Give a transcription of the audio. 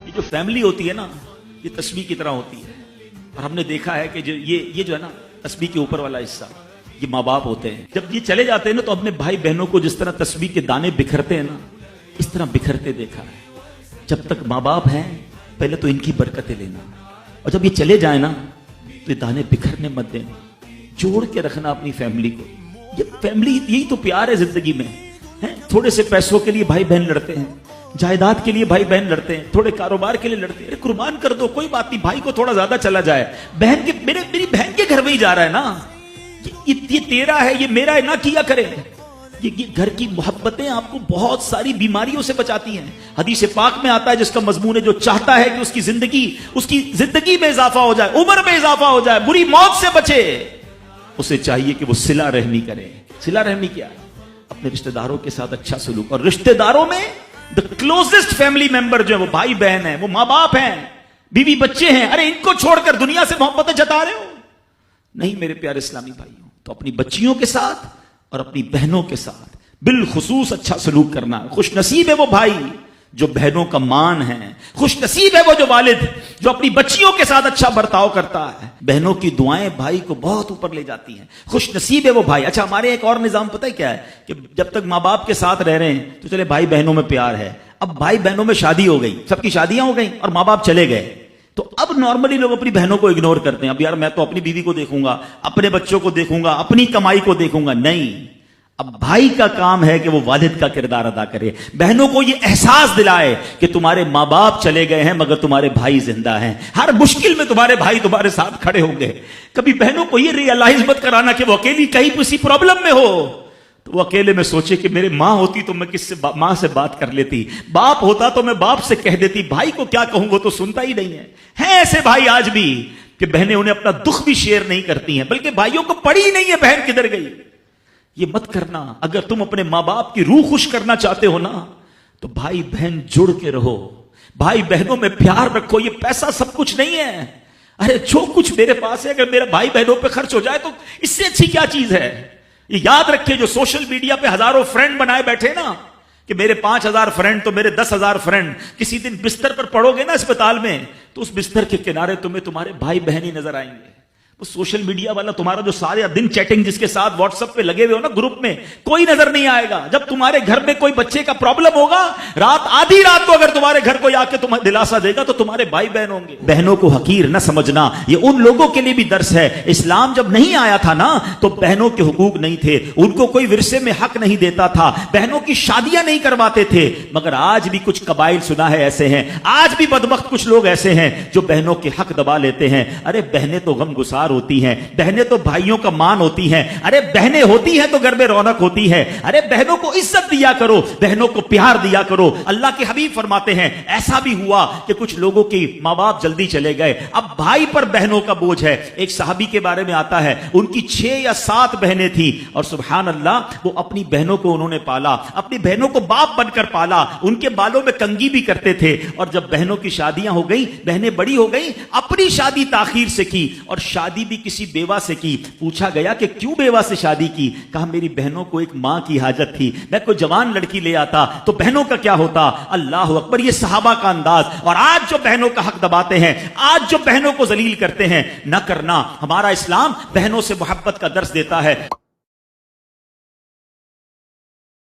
یہ جو فیملی ہوتی ہے نا یہ تسبیح کی طرح ہوتی ہے، اور ہم نے دیکھا ہے کہ یہ جو ہے نا تسبیح کے اوپر والا حصہ یہ ماں باپ ہوتے ہیں. جب یہ چلے جاتے ہیں نا تو اپنے بھائی بہنوں کو جس طرح تسبیح کے دانے بکھرتے ہیں نا اس طرح بکھرتے دیکھا ہے. جب تک ماں باپ ہیں پہلے تو ان کی برکتیں لینا، اور جب یہ چلے جائیں نا تو یہ دانے بکھرنے مت دینا، جوڑ کے رکھنا اپنی فیملی کو. یہ فیملی یہی تو پیار ہے زندگی میں. تھوڑے سے پیسوں کے لیے بھائی بہن لڑتے ہیں، جائیداد کے لیے بھائی بہن لڑتے ہیں، تھوڑے کاروبار کے لیے لڑتے ہیں. قربان کر دو، کوئی بات نہیں، بھائی کو تھوڑا زیادہ چلا جائے، بہن کے میری بہن کے گھر میں ہی جا رہا ہے نا، یہ تیرا ہے یہ میرا ہے نہ کیا کرے. یہ گھر کی محبتیں آپ کو بہت ساری بیماریوں سے بچاتی ہیں. حدیث پاک میں آتا ہے جس کا مضمون ہے جو چاہتا ہے کہ اس کی زندگی میں اضافہ ہو جائے، عمر میں اضافہ ہو جائے، بری موت سے بچے، اسے چاہیے کہ وہ صلہ رحمی کرے. صلہ رحمی کیا ہے؟ اپنے رشتہ داروں کے ساتھ اچھا سلوک. اور رشتہ داروں میں the closest family member جو ہے وہ بھائی بہن ہیں، وہ ماں باپ ہیں، بیوی بچے ہیں. ارے ان کو چھوڑ کر دنیا سے محبتیں جتا رہے ہو؟ نہیں میرے پیارے اسلامی بھائیوں. تو اپنی بچیوں کے ساتھ اور اپنی بہنوں کے ساتھ بالخصوص اچھا سلوک کرنا. خوش نصیب ہے وہ بھائی جو بہنوں کا مان ہے، خوش نصیب ہے وہ جو والد جو اپنی بچیوں کے ساتھ اچھا برتاؤ کرتا ہے. بہنوں کی دعائیں بھائی کو بہت اوپر لے جاتی ہیں. خوش نصیب ہے وہ بھائی. اچھا ہمارے ایک اور نظام پتہ ہے کیا ہے کہ جب تک ماں باپ کے ساتھ رہ رہے ہیں تو چلے بھائی بہنوں میں پیار ہے. اب بھائی بہنوں میں شادی ہو گئی، سب کی شادیاں ہو گئی اور ماں باپ چلے گئے، تو اب نارملی لوگ اپنی بہنوں کو اگنور کرتے ہیں. اب یار میں تو اپنی بیوی کو دیکھوں گا، اپنے بچوں کو دیکھوں گا، اپنی کمائی کو دیکھوں گا. نہیں، اب بھائی کا کام ہے کہ وہ والد کا کردار ادا کرے. بہنوں کو یہ احساس دلائے کہ تمہارے ماں باپ چلے گئے ہیں مگر تمہارے بھائی زندہ ہیں، ہر مشکل میں تمہارے بھائی تمہارے ساتھ کھڑے ہوں گے. کبھی بہنوں کو یہ ریئلائز مت کرانا کہ وہ اکیلی کہیں کسی پرابلم میں ہو تو وہ اکیلے میں سوچے کہ میرے ماں ہوتی تو میں ماں سے بات کر لیتی، باپ ہوتا تو میں باپ سے کہہ دیتی، بھائی کو کیا کہوں وہ تو سنتا ہی نہیں ہے. ہیں ایسے بھائی آج بھی کہ بہنیں انہیں اپنا دکھ بھی شیئر نہیں کرتی ہیں، بلکہ بھائیوں کو پڑی ہی نہیں ہے بہن کدھر گئی. یہ مت کرنا. اگر تم اپنے ماں باپ کی روح خوش کرنا چاہتے ہو نا تو بھائی بہن جڑ کے رہو، بھائی بہنوں میں پیار رکھو. یہ پیسہ سب کچھ نہیں ہے. ارے جو کچھ میرے پاس ہے اگر میرے بھائی بہنوں پہ خرچ ہو جائے تو اس سے اچھی کیا چیز ہے. یہ یاد رکھے جو سوشل میڈیا پہ ہزاروں فرینڈ بنائے بیٹھے نا کہ میرے 5000 فرینڈ تو میرے 10,000 فرینڈ، کسی دن بستر پر پڑو گے نا اسپتال میں تو اس بستر کے کنارے تمہیں تمہارے بھائی بہن ہی نظر آئیں گے. سوشل میڈیا والا تمہارا جو سارے دن چیٹنگ جس کے ساتھ واٹس ایپ پہ لگے ہوئے ہو نا گروپ میں، کوئی نظر نہیں آئے گا. جب تمہارے گھر میں کوئی بچے کا پرابلم ہوگا، آدھی رات کو اگر تمہارے گھر کوئی آ کے تمہیں دلاسا دے گا تو تمہارے بھائی بہن ہوں گے. بہنوں کو حقیر نہ سمجھنا، یہ ان لوگوں کے لیے بھی درس ہے. اسلام جب نہیں آیا تھا نا تو بہنوں کے حقوق نہیں تھے، ان کو کوئی ورثے میں حق نہیں دیتا تھا، بہنوں کی شادیاں نہیں کرواتے تھے. مگر آج بھی کچھ قبائل سنا ہے ایسے ہیں، آج بھی بدبخت کچھ لوگ ایسے ہیں جو بہنوں کے حق دبا لیتے ہیں. ارے بہنیں تو غم گسار ہوتی ہیں، بہنیں تو بھائیوں کا مان ہوتی ہیں. ارے بہنیں ہوتی ہیں تو گھر میں رونق ہوتی ہے. ارے بہنوں کو عزت دیا کرو، بہنوں کو پیار دیا کرو. اللہ کے حبیب فرماتے ہیں ایسا بھی ہوا کہ کچھ لوگوں کے ماں باپ جلدی چلے گئے، اب بھائی پر بہنوں کا بوجھ ہے. ایک صحابی کے بارے میں آتا ہے ان کی 6 یا 7 بہنیں تھیں اور سبحان اللہ وہ اپنی بہنوں کو انہوں نے پالا، اپنی بہنوں کو باپ بن کر پالا. ان کے بالوں میں کنگھی بھی کرتے تھے. اور جب بہنوں کی شادیاں ہو گئی، بہنیں بڑی ہو گئی، اپنی شادی تاخیر سے کی اور شادی بھی کسی بیوہ سے کی. پوچھا گیا کہ کیوں بیوہ سے شادی کی؟ کہا میری بہنوں کو ایک ماں کی حاجت تھی، میں کوئی جوان لڑکی لے آتا تو بہنوں کا کیا ہوتا. اللہ اکبر. یہ صحابہ کا انداز. اور آج جو بہنوں کا حق دباتے ہیں، آج جو بہنوں کو ذلیل کرتے ہیں، نہ کرنا. ہمارا اسلام بہنوں سے محبت کا درس دیتا ہے.